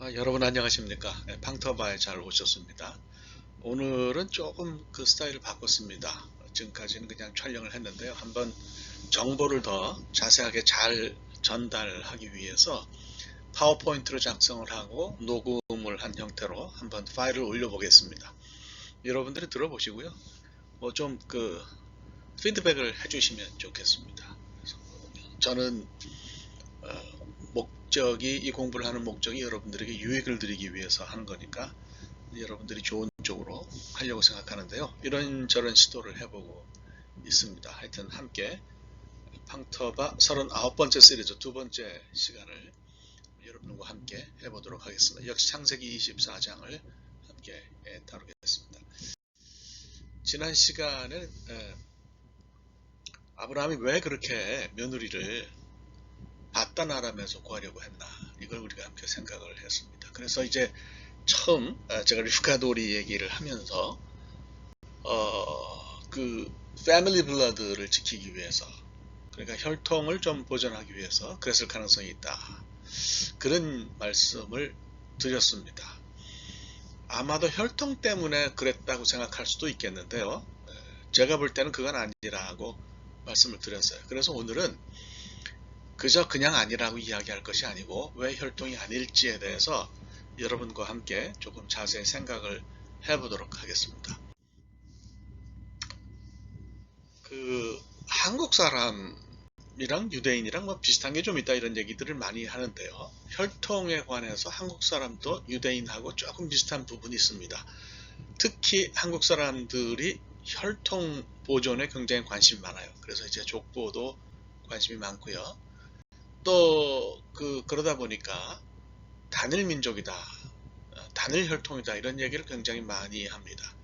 여러분 안녕하십니까? 팡터바에 잘 오셨습니다. 오늘은 조금 그 스타일을 바꿨습니다. 지금까지는 그냥 촬영을 했는데요. 한번 정보를 더 자세하게 잘 전달하기 위해서 파워포인트로 작성을 하고 녹음을 한 형태로 한번 파일을 올려보겠습니다. 여러분들이 들어보시고요. 뭐 좀 그 피드백을 해주시면 좋겠습니다. 저는 이 공부를 하는 목적이 여러분들에게 유익을 드리기 위해서 하는 거니까 여러분들이 좋은 쪽으로 하려고 생각하는데요. 이런저런 시도를 해보고 있습니다. 하여튼 함께 팡터바 39번째 시리즈 두 번째 시간을 여러분과 함께 해보도록 하겠습니다. 역시 창세기 24장을 함께 다루겠습니다. 지난 시간에 아브라함이 왜 그렇게 며느리를 바다나람에서 구하려고 했나, 이걸 우리가 함께 생각을 했습니다. 그래서 이제 처음 제가 리프카도리 얘기를 하면서 그 패밀리 블러드를 지키기 위해서, 그러니까 혈통을 좀 보존하기 위해서 그랬을 가능성이 있다, 그런 말씀을 드렸습니다. 아마도 혈통 때문에 그랬다고 생각할 수도 있겠는데요. 제가 볼 때는 그건 아니라고 말씀을 드렸어요. 그래서 오늘은 그저 그냥 아니라고 이야기할 것이 아니고 왜 혈통이 아닐지에 대해서 여러분과 함께 조금 자세히 생각을 해보도록 하겠습니다. 한국 사람이랑 유대인이랑 뭐 비슷한 게 좀 있다, 이런 얘기들을 많이 하는데요. 혈통에 관해서 한국 사람도 유대인하고 조금 비슷한 부분이 있습니다. 특히 한국 사람들이 혈통 보존에 굉장히 관심이 많아요. 그래서 이제 족보도 관심이 많고요. 또 그러다 보니까 단일 민족이다, 단일 혈통이다, 이런 얘기를 굉장히 많이 합니다.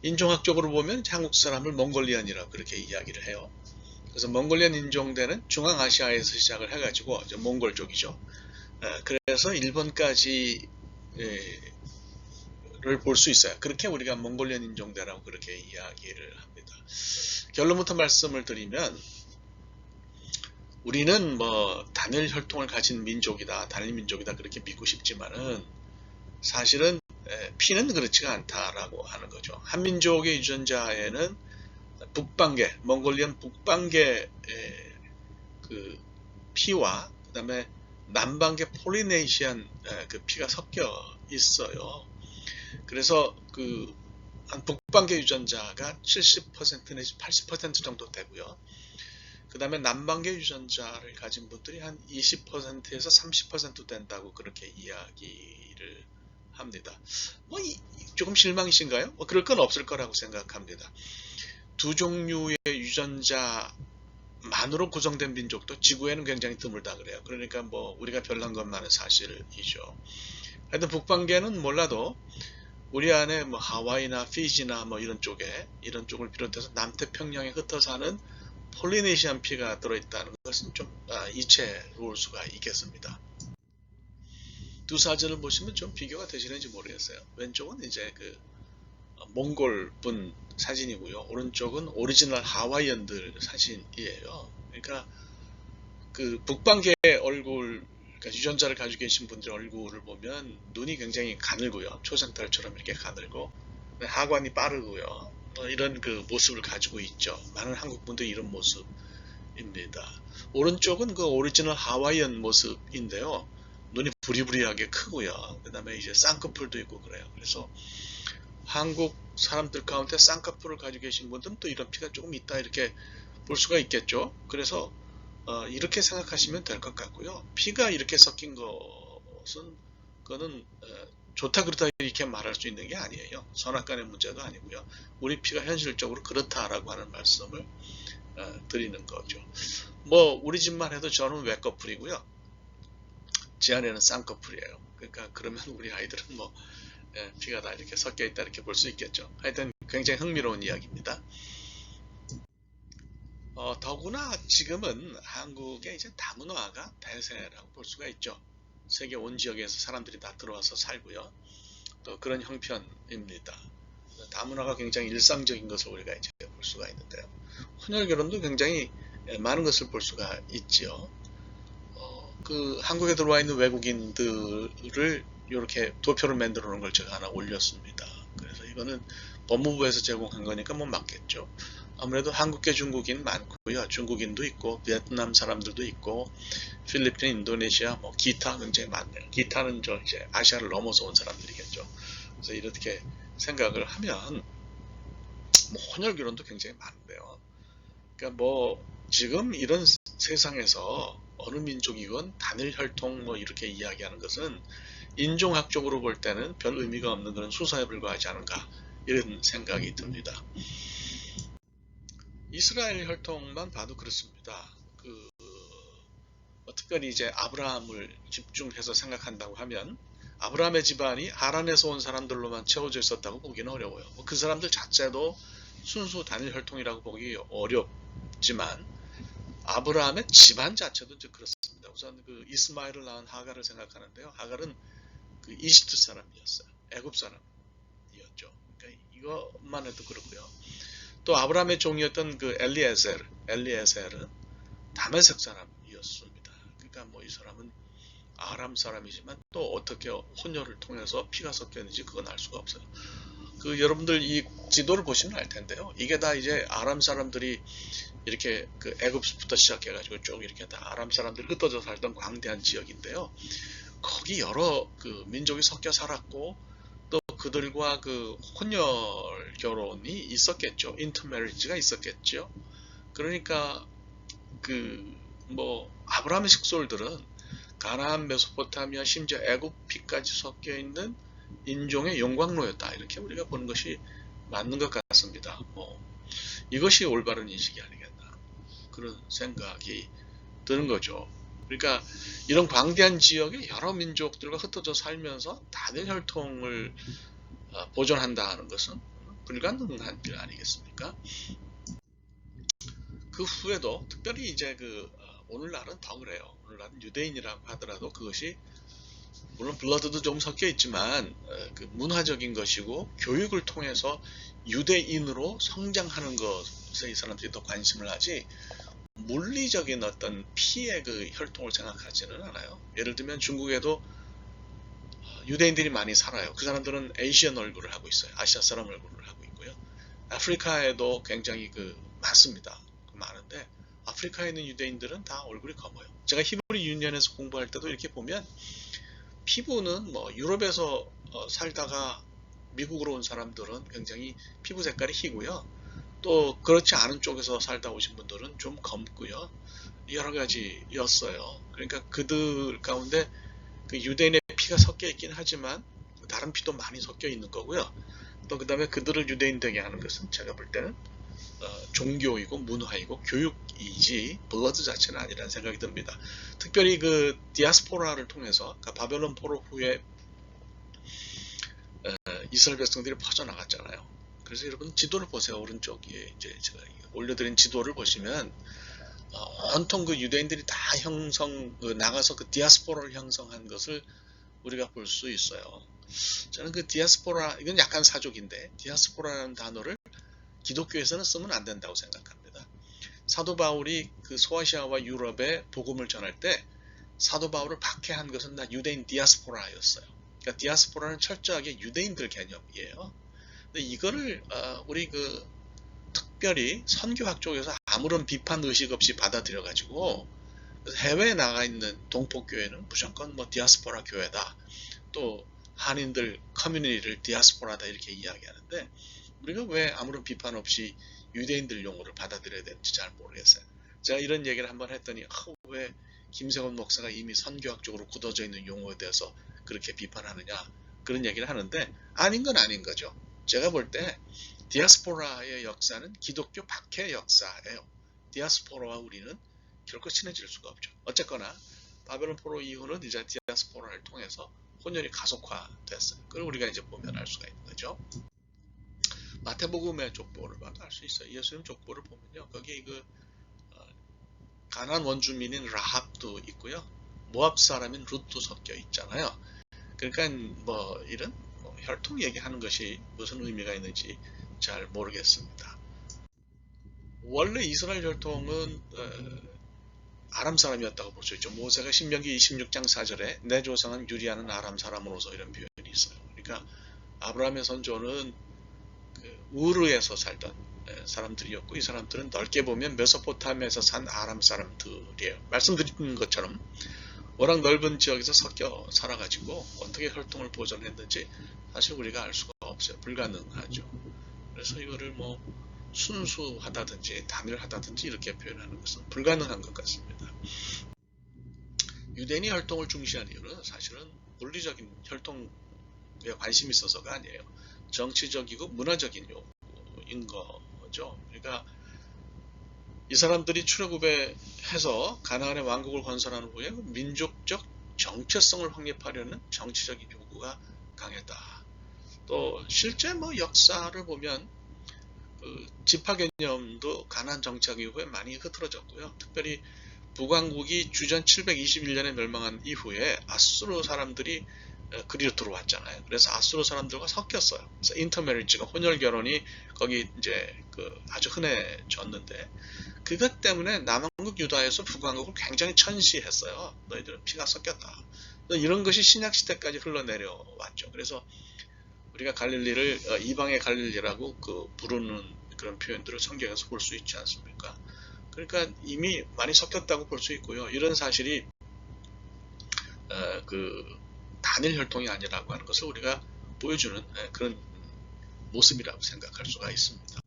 인종학적으로 보면 한국 사람을 몽골리안이라고 그렇게 이야기를 해요. 그래서 몽골리안 인종대는 중앙아시아에서 시작을 해가지고 몽골 쪽이죠. 그래서 일본까지를 볼 수 있어요. 그렇게 우리가 몽골리안 인종대라고 그렇게 이야기를 합니다. 결론부터 말씀을 드리면 우리는 뭐 단일 혈통을 가진 민족이다, 단일 민족이다, 그렇게 믿고 싶지만은 사실은 피는 그렇지가 않다라고 하는 거죠. 한민족의 유전자에는 북방계, 몽골리안 북방계 그 피와 그 다음에 남방계 폴리네시안 그 피가 섞여 있어요. 그래서 한 북방계 유전자가 70% 내지 80% 정도 되고요. 그 다음에 남방계 유전자를 가진 분들이 한 20%에서 30% 된다고 그렇게 이야기를 합니다. 뭐 조금 실망이신가요? 뭐 그럴 건 없을 거라고 생각합니다. 두 종류의 유전자만으로 구성된 민족도 지구에는 굉장히 드물다 그래요. 그러니까 뭐 우리가 별난 것만은 사실이죠. 하여튼 북방계는 몰라도 우리 안에 뭐 하와이나 피지나 뭐 이런 쪽을 비롯해서 남태평양에 흩어 사는 폴리네시안 피가 들어있다는 것은 좀 이채로울 수가 있겠습니다. 두 사진을 보시면 좀 비교가 되시는지 모르겠어요. 왼쪽은 이제 몽골 분 사진이고요. 오른쪽은 오리지널 하와이언들 사진이에요. 그러니까 북방계 얼굴, 그러니까 유전자를 가지고 계신 분들의 얼굴을 보면 눈이 굉장히 가늘고요. 초생달처럼 이렇게 가늘고 하관이 빠르고요. 이런 모습을 가지고 있죠. 많은 한국 분들이 이런 모습입니다. 오른쪽은 오리지널 하와이안 모습인데요. 눈이 부리부리하게 크고요. 그 다음에 이제 쌍꺼풀도 있고 그래요. 그래서 한국 사람들 가운데 쌍꺼풀을 가지고 계신 분들은 또 이런 피가 조금 있다, 이렇게 볼 수가 있겠죠. 그래서 이렇게 생각하시면 될 것 같고요. 피가 이렇게 섞인 것은 그거는 좋다 그렇다 이렇게 말할 수 있는 게 아니에요. 선악간의 문제도 아니고요. 우리 피가 현실적으로 그렇다라고 하는 말씀을 드리는 거죠. 뭐 우리 집만 해도 저는 외꺼풀이고요. 제 안에는 쌍꺼풀이에요. 그러니까 그러면 우리 아이들은 뭐 피가 다 이렇게 섞여 있다, 이렇게 볼 수 있겠죠. 하여튼 굉장히 흥미로운 이야기입니다. 더구나 지금은 한국의 이제 다문화가 대세라고 볼 수가 있죠. 세계 온 지역에서 사람들이 다 들어와서 살고요. 또 그런 형편입니다. 다문화가 굉장히 일상적인 것을 우리가 이제 볼 수가 있는데요. 혼혈 결혼도 굉장히 많은 것을 볼 수가 있지요. 한국에 들어와 있는 외국인들을 이렇게 도표를 만들어 놓은 걸 제가 하나 올렸습니다. 그래서 이거는 법무부에서 제공한 거니까 뭐 맞겠죠. 아무래도 한국계 중국인 많고요. 중국인도 있고 베트남 사람들도 있고 필리핀, 인도네시아, 뭐 기타 굉장히 많네요. 기타는 저 이제 아시아를 넘어서 온 사람들이겠죠. 그래서 이렇게 생각을 하면 뭐 혼혈 결혼도 굉장히 많은데요. 그러니까 뭐 지금 이런 세상에서 어느 민족이건 단일 혈통 뭐 이렇게 이야기하는 것은 인종학적으로 볼 때는 별 의미가 없는 그런 수사에 불과하지 않은가 이런 생각이 듭니다. 이스라엘 혈통만 봐도 그렇습니다. 특별히 이제 아브라함을 집중해서 생각한다고 하면 아브라함의 집안이 하란에서 온 사람들로만 채워져 있었다고 보기는 어려워요. 그 사람들 자체도 순수 단일 혈통이라고 보기 어렵지만 아브라함의 집안 자체도 이제 그렇습니다. 우선 그 이스마엘을 낳은 하갈을 생각하는데요. 하갈은 그 이집트 사람이었어요. 애굽 사람이었죠. 그러니까 이것만 해도 그렇고요. 또 아브라함의 종이었던 그 엘리에셀은 다메섹 사람이었습니다. 그러니까 뭐 이 사람은 아람 사람이지만 또 어떻게 혼혈을 통해서 피가 섞였는지 그건 알 수가 없어요. 그 여러분들 이 지도를 보시면 알 텐데요. 이게 다 이제 아람 사람들이 이렇게 그 애굽부터 시작해가지고 쭉 이렇게 다 아람 사람들이 흩어져 살던 광대한 지역인데요. 거기 여러 그 민족이 섞여 살았고 또 그들과 그 혼혈 결혼이 있었겠죠. 인터메리지가 있었겠죠. 그러니까 그 뭐 아브라함의 식솔들은 가나안, 메소포타미아, 심지어 애굽 피까지 섞여 있는 인종의 영광로였다. 이렇게 우리가 보는 것이 맞는 것 같습니다. 이것이 올바른 인식이 아니겠나 그런 생각이 드는 거죠. 그러니까 이런 광대한 지역에 여러 민족들과 흩어져 살면서 다른 혈통을 보존한다는 것은 불가능한 일 아니겠습니까? 그 후에도 특별히 이제 오늘날은 더 그래요. 오늘날은 유대인이라고 하더라도 그것이 물론 블러드도 좀 섞여 있지만 그 문화적인 것이고 교육을 통해서 유대인으로 성장하는 것에 이 사람들이 더 관심을 하지 물리적인 어떤 피의 그 혈통을 생각하지는 않아요. 예를 들면 중국에도 유대인들이 많이 살아요. 그 사람들은 아시안 얼굴을 하고 있어요. 아시아 사람 얼굴을 하고 있고요. 아프리카에도 굉장히 많습니다. 많은데 아프리카에 있는 유대인들은 다 얼굴이 검어요. 제가 히브리 유니언에서 공부할 때도 이렇게 보면 피부는 뭐 유럽에서 살다가 미국으로 온 사람들은 굉장히 피부 색깔이 희고요. 또 그렇지 않은 쪽에서 살다 오신 분들은 좀 검고요. 여러 가지였어요. 그러니까 그들 가운데 그 유대인의 피가 섞여 있긴 하지만 다른 피도 많이 섞여 있는 거고요. 또 그 다음에 그들을 유대인 되게 하는 것은 제가 볼 때는 종교이고 문화이고 교육이지 블러드 자체는 아니라는 생각이 듭니다. 특별히 그 디아스포라를 통해서 그러니까 바벨론 포로 후에 이스라엘 백성들이 퍼져나갔잖아요. 그래서 여러분 지도를 보세요. 오른쪽에 이제 제가 올려드린 지도를 보시면 온통 그 유대인들이 다 나가서 그 디아스포라를 형성한 것을 우리가 볼 수 있어요. 저는 그 디아스포라 이건 약간 사족인데 디아스포라라는 단어를 기독교에서는 쓰면 안 된다고 생각합니다. 사도 바울이 그 소아시아와 유럽에 복음을 전할 때 사도 바울을 박해한 것은 다 유대인 디아스포라였어요. 그러니까 디아스포라는 철저하게 유대인들 개념이에요. 근데 이거를 우리 특별히 선교학 쪽에서 아무런 비판 의식 없이 받아들여 가지고 해외에 나가 있는 동포교회는 무조건 뭐 디아스포라 교회다. 또 한인들 커뮤니티를 디아스포라다 이렇게 이야기하는데 우리가 왜 아무런 비판 없이 유대인들 용어를 받아들여야 되는지 잘 모르겠어요. 제가 이런 얘기를 한번 했더니 왜 김세원 목사가 이미 선교학적으로 굳어져 있는 용어에 대해서 그렇게 비판하느냐 그런 얘기를 하는데 아닌 건 아닌 거죠. 제가 볼 때 디아스포라의 역사는 기독교 박해 역사예요. 디아스포라와 우리는 결코 친해질 수가 없죠. 어쨌거나 바벨론 포로 이후는 이제 디아스포라를 통해서 혼혈이 가속화됐어요. 그걸 우리가 이제 보면 알 수가 있는 거죠. 마태복음의 족보를 봐도 알 수 있어요. 예수님 족보를 보면요. 거기 가나안 원주민인 라합도 있고요. 모압 사람인 룻도 섞여 있잖아요. 그러니까 뭐 이런 혈통 얘기하는 것이 무슨 의미가 있는지 잘 모르겠습니다. 원래 이스라엘 혈통은 아람 사람이었다고 볼 수 있죠. 모세가 신명기 26장 4절에 내 조상은 유리하는 아람 사람으로서 이런 표현이 있어요. 그러니까 아브라함의 선조는 그 우르에서 살던 사람들이었고, 이 사람들은 넓게 보면 메소포타미아에서 산 아람 사람들이에요. 말씀드린 것처럼 워낙 넓은 지역에서 섞여 살아가지고 어떻게 혈통을 보존했는지 사실 우리가 알 수가 없어요. 불가능하죠. 그래서 이거를 뭐 순수하다든지 단일하다든지 이렇게 표현하는 것은 불가능한 것 같습니다. 유대인이 혈통을 중시한 이유는 사실은 물리적인 혈통에 관심이 있어서가 아니에요. 정치적이고 문화적인 요구인 거죠. 그러니까 이 사람들이 출애굽해서 가나안의 왕국을 건설한 후에 민족적 정체성을 확립하려는 정치적인 요구가 강했다. 또 실제 뭐 역사를 보면 그 지파 개념도 가나안 정착 이후에 많이 흐트러졌고요. 특별히 북왕국이 주전 721년에 멸망한 이후에 아수르 사람들이 그리로 들어왔잖아요. 그래서 아수르 사람들과 섞였어요. 그래서 인터메리지가 혼혈 결혼이 거기 이제 그 아주 흔해졌는데, 그것 때문에 남왕국 유다에서 북왕국을 굉장히 천시했어요. 너희들은 피가 섞였다. 이런 것이 신약 시대까지 흘러내려왔죠. 그래서 우리가 갈릴리를 이방의 갈릴리라고 그 부르는 그런 표현들을 성경에서 볼 수 있지 않습니까? 그러니까 이미 많이 섞였다고 볼 수 있고요. 이런 사실이 그 단일 혈통이 아니라고 하는 것을 우리가 보여주는 그런 모습이라고 생각할 수가 있습니다.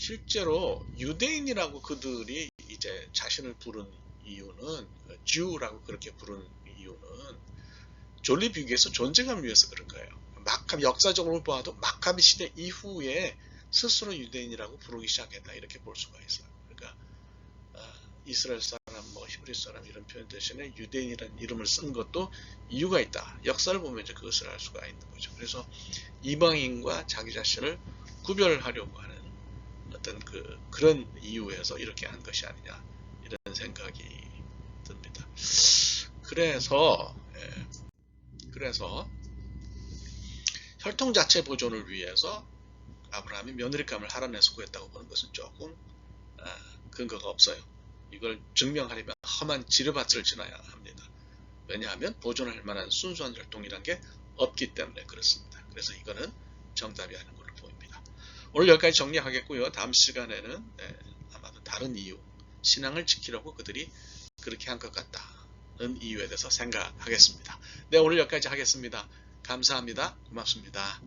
실제로 유대인이라고 그들이 이제 자신을 부른 이유는, 주라고 그렇게 부른 이유는 존립 위기에서 존재감 위해서 그런 거예요. 역사적으로 봐도 마카비 시대 이후에 스스로 유대인이라고 부르기 시작했다, 이렇게 볼 수가 있어요. 그러니까 이스라엘 사람, 뭐 히브리 사람 이런 표현 대신에 유대인이라는 이름을 쓴 것도 이유가 있다. 역사를 보면 이제 그것을 알 수가 있는 거죠. 그래서 이방인과 자기 자신을 구별하려고 하는 어떤 그런 이유에서 이렇게 한 것이 아니냐, 이런 생각이 듭니다. 그래서 혈통 자체 보존을 위해서 아브라함이 며느리감을 할아내서 구했다고 보는 것은 조금 근거가 없어요. 이걸 증명하려면 험한 지뢰밭을 지나야 합니다. 왜냐하면 보존할 만한 순수한 혈통이란 게 없기 때문에 그렇습니다. 그래서 이거는 정답이 아닌 걸로 보입니다. 오늘 여기까지 정리하겠고요. 다음 시간에는 아마도 다른 이유, 신앙을 지키려고 그들이 그렇게 한 것 같다는 이유에 대해서 생각하겠습니다. 네, 오늘 여기까지 하겠습니다. 감사합니다. 고맙습니다.